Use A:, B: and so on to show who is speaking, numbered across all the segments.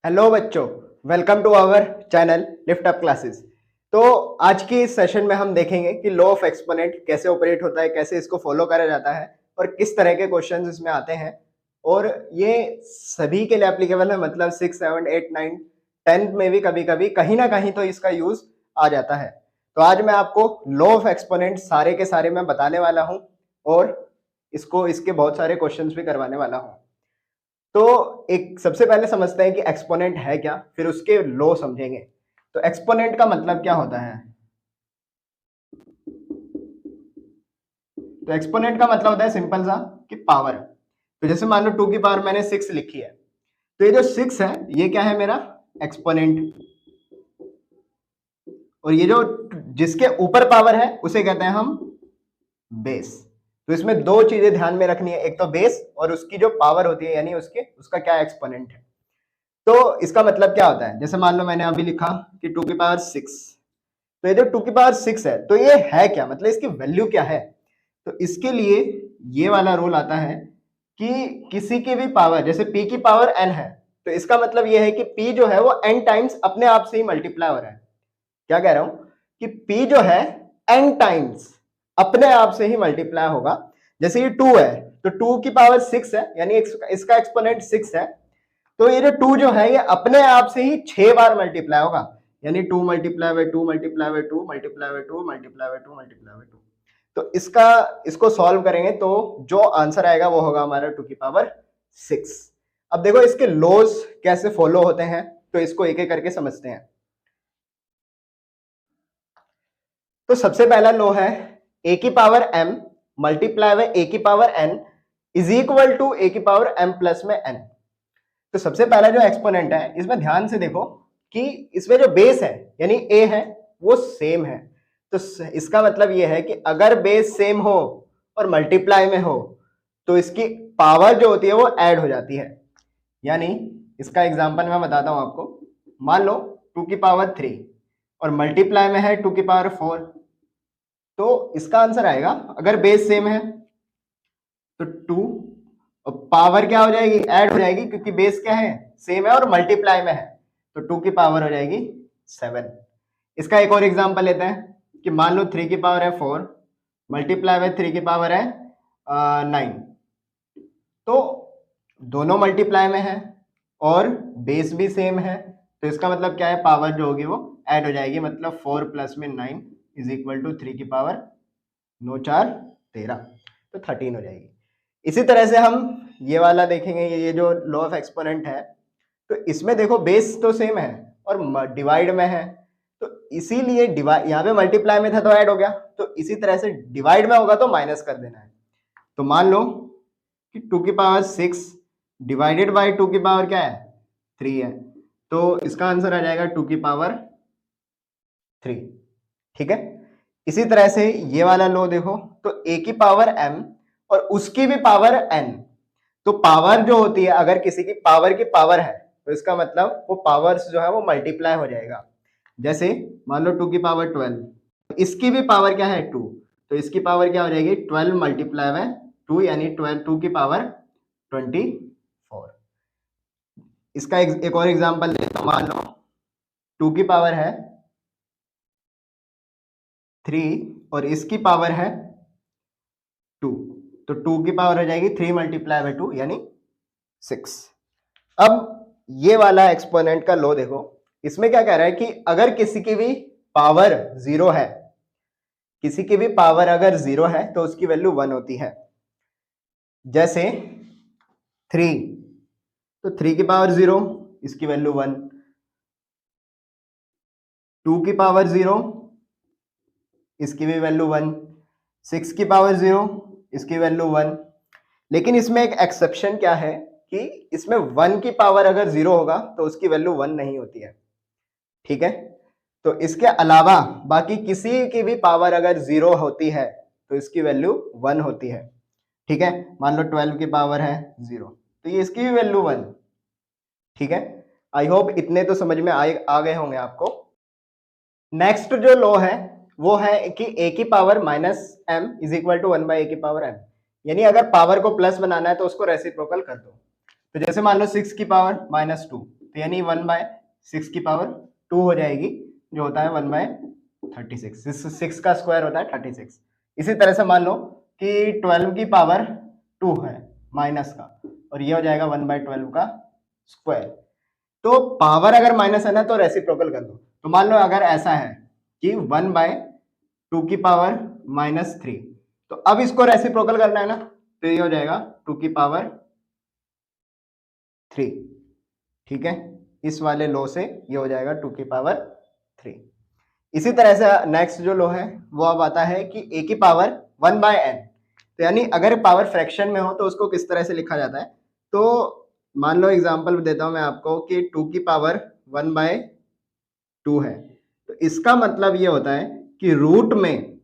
A: Hello बच्चों, welcome to our channel lift up classes. तो आज की इस सेशन में हम देखेंगे कि लॉ ऑफ एक्सपोनेंट कैसे ऑपरेट होता है, कैसे इसको फॉलो करा जाता है और किस तरह के क्वेश्चंस इसमें आते हैं। और ये सभी के लिए एप्लीकेबल है, मतलब 6, 7, 8, 9, 10 में भी कभी कभी कहीं ना कहीं तो इसका यूज आ जाता है। तो आज मैं आपको लॉ ऑफ एक्सपोनेंट सारे के सारे मैं बताने वाला हूँ और इसके बहुत सारे क्वेश्चंस भी करवाने वाला हूँ। तो एक सबसे पहले समझते हैं कि एक्सपोनेंट है क्या, फिर उसके लॉ समझेंगे। तो एक्सपोनेंट का मतलब क्या होता है? तो एक्सपोनेंट का मतलब होता है सिंपल सा कि पावर। तो जैसे मान लो 2 की पावर मैंने 6 लिखी है, तो ये जो 6 है ये क्या है, मेरा एक्सपोनेंट। और ये जो जिसके ऊपर पावर है उसे कहते हैं हम बेस। तो इसमें दो चीजें ध्यान में रखनी है, एक तो बेस और उसकी जो पावर होती है, यानी उसका क्या एक्सपोनेंट है। तो इसका मतलब क्या होता है, जैसे मान लो मैंने अभी लिखा कि 2 की पावर 6, तो ये जो 2 की पावर 6 है तो ये है क्या, मतलब इसकी वैल्यू क्या है। तो इसके लिए ये वाला रूल आता है कि किसी की भी पावर, जैसे p की पावर n है, तो इसका मतलब ये है कि p जो है वो n टाइम्स अपने आप से ही मल्टीप्लाई हो रहा है। क्या कह रहा हूं कि p जो है n टाइम्स अपने आप से ही मल्टीप्लाई होगा। जैसे ये 2 है तो 2 की पावर 6 है, यानी इसका एक्सपोनेंट 6 है, तो ये जो 2 जो है ये अपने आप से ही 6 बार मल्टीप्लाई होगा, यानी 2 multiply by 2 multiply by 2 multiply by 2 multiply by 2 multiply by 2। तो इसको सॉल्व करेंगे तो जो आंसर आएगा वो होगा हमारा 2 की पावर 6। अब देखो इसके लॉज कैसे फॉलो होते हैं, तो इसको एक एक करके समझते हैं। तो सबसे पहला लॉ है a की power m multiply by a की power n is equal to a की पावर m प्लस में n। तो सबसे पहला जो एक्सपोनेंट है इसमें ध्यान से देखो कि इसमें जो बेस है यानी a है वो सेम है। तो इसका मतलब ये है कि अगर बेस सेम हो और मल्टीप्लाई में हो तो इसकी पावर जो होती है वो ऐड हो जाती है। यानी इसका एग्जांपल मैं बताता हूं आपको। मान लो 2 की पावर 3 और मल्टीप्लाई में है 2 की पावर 4, तो इसका आंसर आएगा, अगर बेस सेम है तो 2 और पावर क्या हो जाएगी, ऐड हो जाएगी, क्योंकि बेस क्या है, सेम है और मल्टीप्लाई में है, तो 2 की पावर हो जाएगी 7। इसका एक और एग्जांपल लेते हैं कि मान लो 3 की पावर है 4 मल्टीप्लाई में 3 की पावर है 9, तो दोनों मल्टीप्लाई में है और बेस भी सेम है, तो इसका मतलब क्या है, पावर जो होगी वो ऐड हो जाएगी, मतलब 4 प्लस में 9 इज इक्वल टू 3 की पावर 9 4 13, तो 13 हो जाएगी। इसी तरह से हम ये वाला देखेंगे, ये जो लॉ ऑफ एक्सपोनेंट है, तो इसमें देखो बेस तो सेम है और डिवाइड में है, तो इसीलिए डिवाइड, यहाँ पे मल्टीप्लाई में था तो ऐड हो गया, तो इसी तरह से डिवाइड में होगा तो माइनस कर देना है। तो मान लो कि 2 की पावर 6 डिवाइडेड बाय 2 की पावर क्या है, 3 है, तो इसका आंसर आ जाएगा 2 की पावर 3। ठीक है। इसी तरह से ये वाला लो देखो, तो a की पावर m और उसकी भी पावर n, तो पावर जो होती है, अगर किसी की पावर है तो इसका मतलब वो पावर्स जो है वो मल्टीप्लाई हो जाएगा। जैसे मान लो 2 की पावर 12, तो इसकी भी पावर क्या है 2, तो इसकी पावर क्या हो जाएगी 12 मल्टीप्लाई बाय 2, यानी 12 2 की पावर 24। इसका एक और एग्जांपल लेता हूं। मान लो 2 की पावर है 3 और इसकी पावर है 2, तो 2 की पावर हो जाएगी 3 मल्टीप्लाई बाय 2 यानी 6। अब ये वाला एक्सपोनेंट का लॉ देखो, इसमें क्या कह रहा है कि अगर किसी की भी पावर 0 है, किसी की भी पावर अगर 0 है तो उसकी वैल्यू 1 होती है। जैसे 3, तो 3 की पावर 0 इसकी वैल्यू 1, 2 की पावर 0 इसकी भी वैल्यू 1, 6 की पावर 0 इसकी वैल्यू 1। लेकिन इसमें एक एक्सेप्शन क्या है कि इसमें 1 की पावर अगर 0 होगा तो उसकी वैल्यू 1 नहीं होती है। ठीक है। तो इसके अलावा बाकी किसी की भी पावर अगर 0 होती है तो इसकी वैल्यू 1 होती है। ठीक है। मान लो 12 की पावर है 0, तो ये इसकी भी वैल्यू 1। ठीक है। आई होप इतने तो समझ में आ गए होंगे आपको। नेक्स्ट जो लॉ है वो है कि a की power minus m is equal to 1 by a की पावर m, यानी अगर पावर को प्लस बनाना है तो उसको रेसिप्रोकल कर दो। तो जैसे मान लो 6 की पावर माइनस 2, तो यानी 1/6 की पावर 2 हो जाएगी, जो होता है 1/36। 6 का स्क्वायर होता है 36। इसी तरह से मान लो कि 12 की पावर 2 है माइनस का, और ये हो जाएगा 1/12 का स्क्वायर। तो पावर अगर माइनस है ना तो रेसिप्रोकल कर दो। तो मान लो अगर ऐसा है कि 1/2 की पावर -3, तो अब इसको रेसिप्रोकल करना है ना, तो ये हो जाएगा 2 की पावर 3। ठीक है, इस वाले लो से ये हो जाएगा 2 की पावर 3। इसी तरह से नेक्स्ट जो लो है वो अब आता है कि a की पावर 1/n। तो यानी अगर पावर फ्रैक्शन में हो तो उसको किस तरह से लिखा जाता है। तो मान लो एग्जांपल देता हूं मैं आपको कि 2 की पावर 1/2 है, तो इसका मतलब ये होता है कि रूट में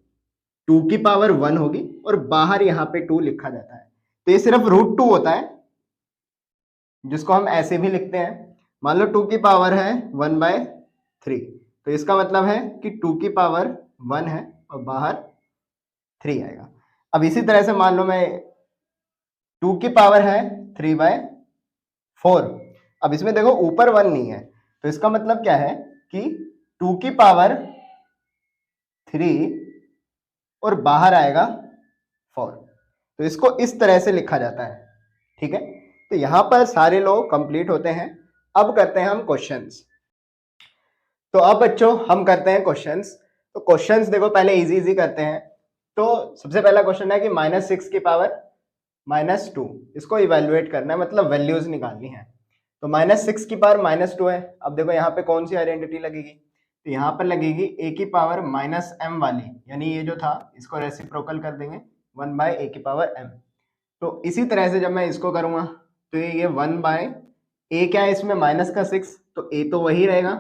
A: 2 की पावर 1 होगी और बाहर यहाँ पे 2 लिखा जाता है। तो ये सिर्फ √2 होता है, जिसको हम ऐसे भी लिखते हैं। मान लो 2 की पावर है 1/3, तो इसका मतलब है कि 2 की पावर 1 है और बाहर 3 आएगा। अब इसी तरह से मान लो मैं 2 की पावर है 3/4। अब इसमें देखो ऊपर 1 नहीं है, तो इसका मतलब क्या है कि 2 की पावर 3 और बाहर आएगा 4। तो इसको इस तरह से लिखा जाता है। ठीक है, तो यहां पर सारे लो कंप्लीट होते हैं। अब करते हैं हम क्वेश्चंस। तो अब बच्चों हम करते हैं क्वेश्चंस। तो क्वेश्चंस देखो पहले इजी इजी करते हैं। तो सबसे पहला क्वेश्चन है कि -6 की पावर -2, इसको इवेल्युएट करना है, मतलब वैल्यूज निकालनी है। तो -6 की पावर -2 है। अब देखो यहाँ पे कौन सी आइडेंटिटी लगेगी, तो यहाँ पर लगेगी a की पावर -m वाली, यानी ये जो था इसको रेसिप्रोकल कर देंगे 1/a की पावर m। तो इसी तरह से जब मैं इसको करूंगा तो ये 1/a क्या है इसमें -6, तो a तो वही रहेगा,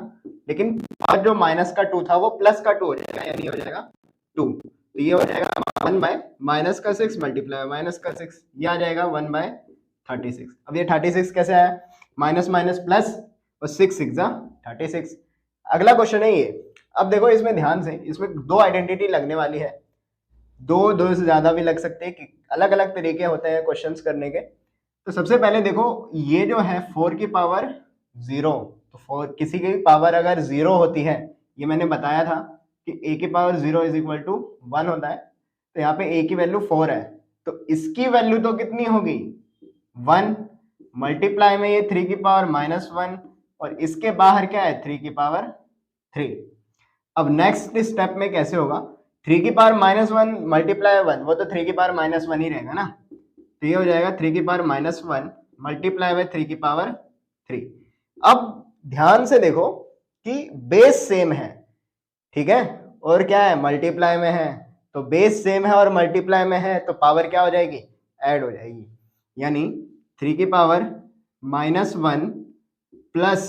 A: लेकिन और जो -2 था वो +2 हो जाएगा, यानी हो जाएगा 2। तो ये हो जाएगा 1/-6 मल्टीप्लाई -6, ये आ जाएगा 1/36। अब ये 36 कैसे आया, माइनस माइनस प्लस और 6 6 36। अगला क्वेश्चन है ये। अब देखो इसमें ध्यान से, इसमें दो आइडेंटिटी लगने वाली है, दो से ज्यादा भी लग सकते हैं, कि अलग अलग तरीके होते हैं क्वेश्चंस करने के। तो सबसे पहले देखो ये जो है 4 की पावर 0, तो 4 किसी की पावर अगर 0 होती है, ये मैंने बताया था कि a की पावर 0 = 1 होता है। तो यहाँ पे a की वैल्यू 4 है, तो इसकी वैल्यू तो कितनी होगी 1, मल्टीप्लाई में ये 3 की पावर -1, और इसके बाहर क्या है 3 की पावर 3। अब नेक्स्ट स्टेप में कैसे होगा, 3 की पावर -1 मल्टीप्लाई 1, वो तो 3 की पावर -1 ही रहेगा ना, तो ये हो जाएगा 3 की पावर -1 मल्टीप्लाई बाय 3 की पावर 3। अब ध्यान से देखो कि बेस सेम है, ठीक है, और क्या है मल्टीप्लाई में है, तो बेस सेम है और मल्टीप्लाई में है, तो पावर क्या हो जाएगी ऐड हो जाएगी, यानी 3 की पावर -1 प्लस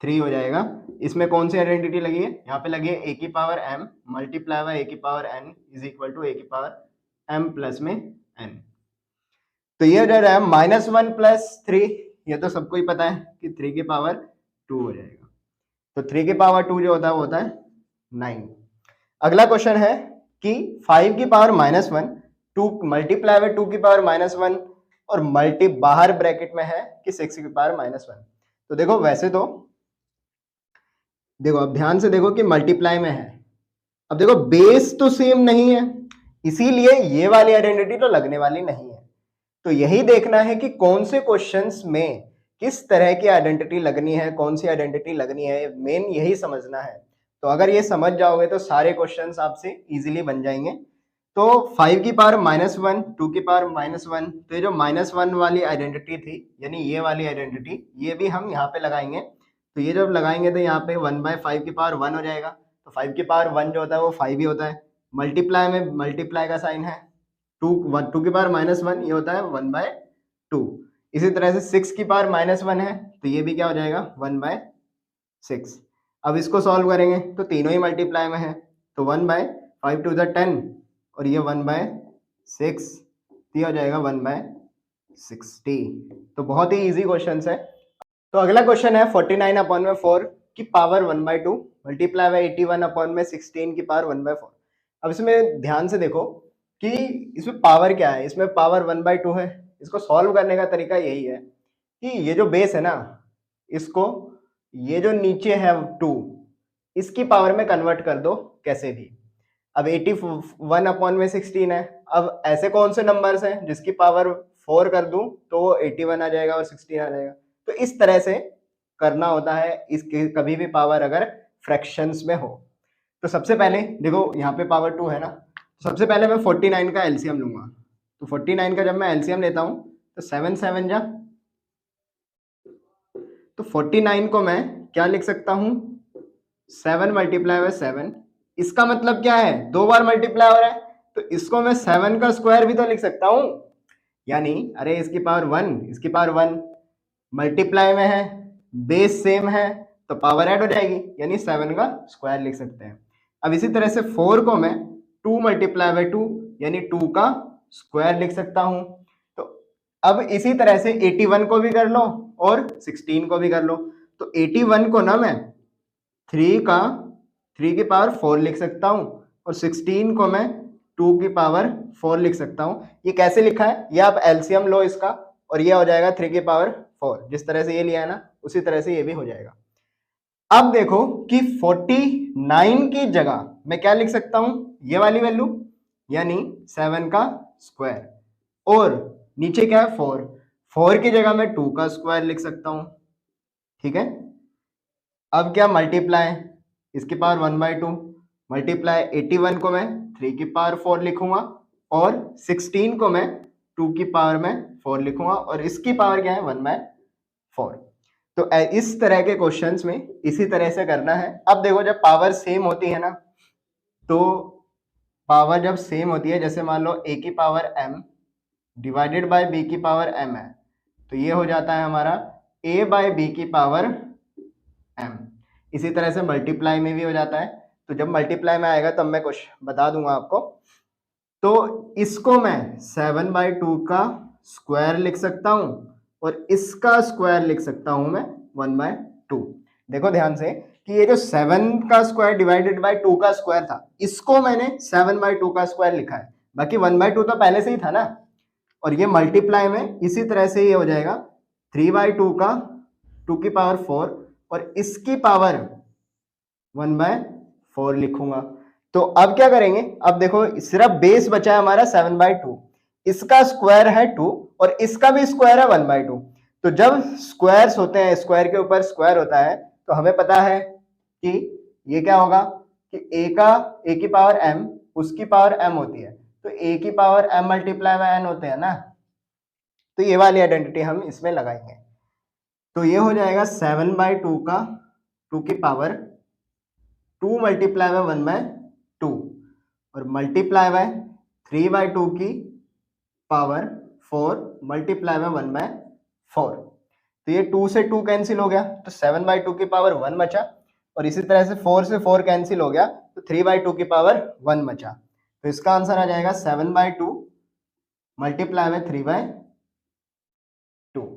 A: 3 हो जाएगा। इसमें कौन सी आइडेंटिटी लगी है, यहाँ पे लगी है a की power m multiply by a की पावर n = a की पावर m प्लस में n। तो ये जो है -1 प्लस 3, ये तो सबको ही पता है कि 3 की पावर 2 हो जाएगा। तो 3 की पावर 2 जो होता है वो होता है 9। अगला क्वेश्चन है कि 5 की पावर -1 2 मल्टीप्लाई बाय 2 की पावर -1 और मल्टी बाहर ब्रैकेट में है कि 6 की पावर -1। तो देखो वैसे तो देखो अब ध्यान से देखो कि मल्टीप्लाई में है, अब देखो बेस तो सेम नहीं है, इसीलिए ये वाली आइडेंटिटी तो लगने वाली नहीं है। तो यही देखना है कि कौन से क्वेश्चंस में किस तरह की आइडेंटिटी लगनी है, कौन सी आइडेंटिटी लगनी है, मेन यही समझना है। तो अगर ये समझ जाओगे तो सारे क्वेश्चंस आपसे इजीली बन जाएंगे। तो 5 की पावर -1 2 की पावर -1, तो ये जो -1 वाली आइडेंटिटी थी, यानी ये वाली आइडेंटिटी, ये भी हम यहाँ पे लगाएंगे। तो ये जब लगाएंगे तो यहाँ पे 1/5 की पावर 1 हो जाएगा। तो 5 की पावर 1 जो होता है वो 5 ही होता है। मल्टीप्लाई में मल्टीप्लाई का साइन है, 2 की पावर -1 ये होता है 1/2। इसी तरह से 6 की पावर -1 है, तो ये भी क्या हो जाएगा 1/6। अब इसको सॉल्व करेंगे तो तीनों ही मल्टीप्लाई में है, तो 1/5 2 10 और ये 1/6, ये हो जाएगा 1/60। तो बहुत ही इजी क्वेश्चन है। तो अगला क्वेश्चन है 49/4 की पावर 1/2 मल्टीप्लाई बाय 81/16 की पावर 1/4। अब इसमें ध्यान से देखो कि इसमें पावर क्या है, इसमें पावर 1/2 है। इसको सॉल्व करने का तरीका यही है कि ये जो बेस है ना, इसको ये जो नीचे है 2 इसकी पावर में कन्वर्ट कर दो कैसे भी। अब 81/16 है। अब ऐसे कौन से नंबर्स हैं जिसकी पावर 4 कर दूं तो वो 81 आ जाएगा और 16 आ जाएगा। तो इस तरह से करना होता है इसके कभी भी पावर अगर फ्रैक्शंस में हो। तो सबसे पहले देखो यहाँ पे पावर 2 है ना, तो सबसे पहले मैं 49 का एलसीएम लूंगा। तो 49 का जब मैं एलसीएम लेता हूं तो 7 7 जा, तो 49 को मैं क्या लिख सकता हूं 7 मल्टीप्लाई बाय 7। इसका मतलब क्या है 2 बार मल्टीप्लाई हो रहा है, तो इसको मैं 7 का स्क्वायर भी तो लिख सकता हूं। यानी अरे इसकी पावर 1 इसकी पावर 1 मल्टीप्लाई में है, बेस सेम है तो पावर ऐड हो जाएगी, यानी 7 का स्क्वायर लिख सकते हैं। अब इसी तरह से 4 को मैं 2 मल्टीप्लाई बाय 2 यानी 2 का स्क्वायर लिख सकता हूं। तो अब इसी तरह से 81 को भी कर लो और 16 को भी कर लो। तो 81 को ना मैं 3 की पावर 4 लिख सकता हूं और 16 को मैं 2 की पावर 4 लिख सकता हूं। ये कैसे लिखा है, ये आप एलसीएम लो इसका और ये हो जाएगा 3 की पावर 4। जिस तरह से ये लिया है ना उसी तरह से ये भी हो जाएगा। अब देखो कि 49 की जगह मैं क्या लिख सकता हूं ये वाली वैल्यू यानी 7 का स्क्वायर, और नीचे क्या है 4 की जगह मैं 2 का स्क्वायर लिख सकता हूं। ठीक है, अब क्या मल्टीप्लाई इसकी पावर 1/2 मल्टीप्लाई 81 को मैं 3 की पावर 4 लिखूंगा और 16 को मैं 2 की पावर में 4 लिखूंगा और इसकी पावर क्या है 1/4। तो इस तरह के क्वेश्चंस में इसी तरह से करना है। अब देखो जब पावर सेम होती है ना, तो पावर जब सेम होती है जैसे मान लो a की power m divided by b की पावर m है, तो ये हो जाता है हमारा a बाय b की पावर m। इसी तरह से मल्टीप्लाई में भी हो जाता है। तो जब मल्टीप्लाई में आएगा तब मैं कुछ बता दूंगा आपको। तो इसको मैं 7/2 का स्क्वायर लिख सकता हूं और इसका स्क्वायर लिख सकता हूं मैं 1/2। देखो ध्यान से कि ये जो 7 का स्क्वायर डिवाइडेड बाय 2 का स्क्वायर था इसको मैंने 7/2 का स्क्वायर लिखा है, बाकी 1/2 तो पहले से ही था ना। और ये मल्टीप्लाई में इसी तरह से ये हो जाएगा 3/2 का 2 की पावर 4 और इसकी पावर 1/4 लिखूंगा। तो अब क्या करेंगे, अब देखो सिर्फ बेस बचा है हमारा 7/2, इसका स्क्वायर है 2 और इसका भी स्क्वायर है 1/2। तो जब स्क्वायर्स होते हैं स्क्वायर के ऊपर स्क्वायर होता है तो हमें पता है कि ये क्या होगा कि a की पावर m उसकी पावर m होती है, तो a की power m multiply bye n होते हैं ना। तो ये वाली आइडेंटिटी हम इसमें लगाएंगे। तो ये हो जाएगा 7/2 का 2 की पावर 2 मल्टीप्लाई बाय 1/2 और मल्टीप्लाई बाय 3/2 की पावर 4 मल्टीप्लाई बाय 1/4। तो ये 2 से 2 कैंसिल हो गया तो 7/2 की पावर 1 बचा और इसी तरह से 4 से 4 कैंसिल हो गया तो 3/2 की पावर 1 बचा। तो इसका आंसर आ जाएगा 7/2 मल्टीप्लाई बाय 3/2।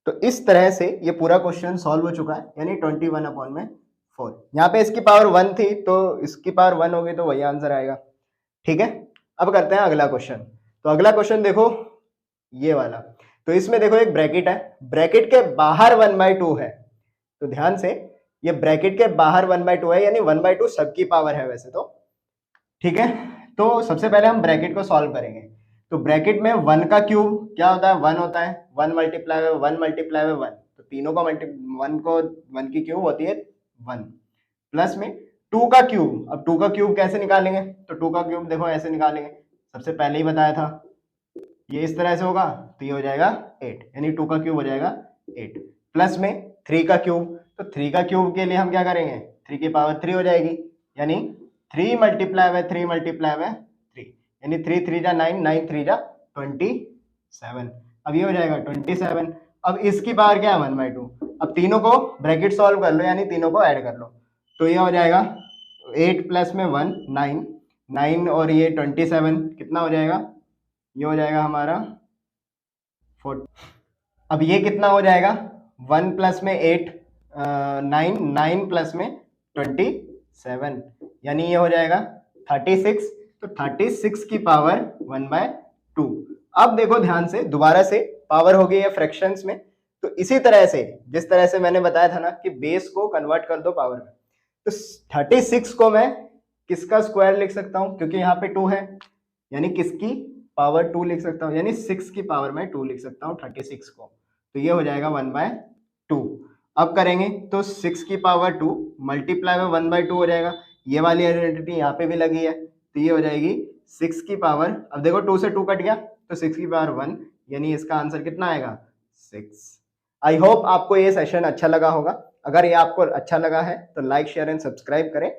A: तो इस तरह से ये पूरा क्वेश्चन सॉल्व हो चुका है, यानी 21/4। यहाँ पे इसकी पावर 1 थी तो इसकी पावर 1 होगी तो वही आंसर आएगा। ठीक है, अब करते हैं अगला क्वेश्चन। तो अगला क्वेश्चन देखो ये वाला। तो इसमें देखो एक ब्रैकेट है, ब्रैकेट के बाहर 1/2 है। तो ध्यान से ये ब्रैकेट के बाहर 1/2 है यानी 1/2 सबकी पावर है वैसे तो। ठीक है, तो सबसे पहले हम ब्रैकेट को सॉल्व करेंगे। तो ब्रैकेट में 1 का क्यूब क्या होता है 1 होता है, 1 मल्टीप्लाई बाय 1 मल्टीप्लाई बाय 1, तो तीनों का 1 की क्यूब होती है 1 प्लस में 2 का क्यूब। अब 2 का क्यूब कैसे निकालेंगे, तो 2 का क्यूब देखो ऐसे निकालेंगे, सबसे पहले ही बताया था ये इस तरह से होगा तो ये हो जाएगा 8 यानी 2 का क्यूब हो जाएगा 8 प्लस में 3 का क्यूब। तो 3 का क्यूब के लिए हम क्या करेंगे 3 की पावर 3 हो जाएगी यानी 3 मल्टीप्लाई बाय 3 मल्टीप्लाई बाय 3 यानी 3 3 जा 9 9 3 जा 27। अब ये हो जाएगा 27। अब इसकी पावर क्या है 1/2। अब तीनों को ब्रैकेट सॉल्व कर लो यानी तीनों को ऐड कर लो। तो ये हो जाएगा 8 प्लस में 1 9 9 और ये 27 कितना हो जाएगा, ये हो जाएगा हमारा 4। अब ये कितना हो जाएगा 1 प्लस में 8 9 9 प्लस में 27 यानी ये हो जाएगा 36। तो 36 की पावर 1/2। अब देखो ध्यान से दोबारा से पावर हो गई है फ्रैक्शंस में, तो इसी तरह से जिस तरह से मैंने बताया था ना कि बेस को कन्वर्ट कर दो पावर में, तो 36 को मैं किसका स्क्वायर लिख सकता हूं, क्योंकि यहाँ पे 2 है, यानी किसकी पावर 2 लिख सकता हूँ, यानी 6 की पावर में 2 लिख सकता हूँ 36 को। तो ये हो जाएगा 1/2। अब करेंगे तो 6 की पावर 2 मल्टीप्लाई में 1/2 हो जाएगा। ये वाली आइडेंटिटी यहाँ पे भी लगी है, तो ये हो जाएगी 6 की पावर, अब देखो 2 से 2 कट गया तो 6 की पावर 1, यानी इसका आंसर कितना आएगा 6। आई होप आपको ये सेशन अच्छा लगा होगा। अगर ये आपको अच्छा लगा है तो लाइक शेयर एंड सब्सक्राइब करें।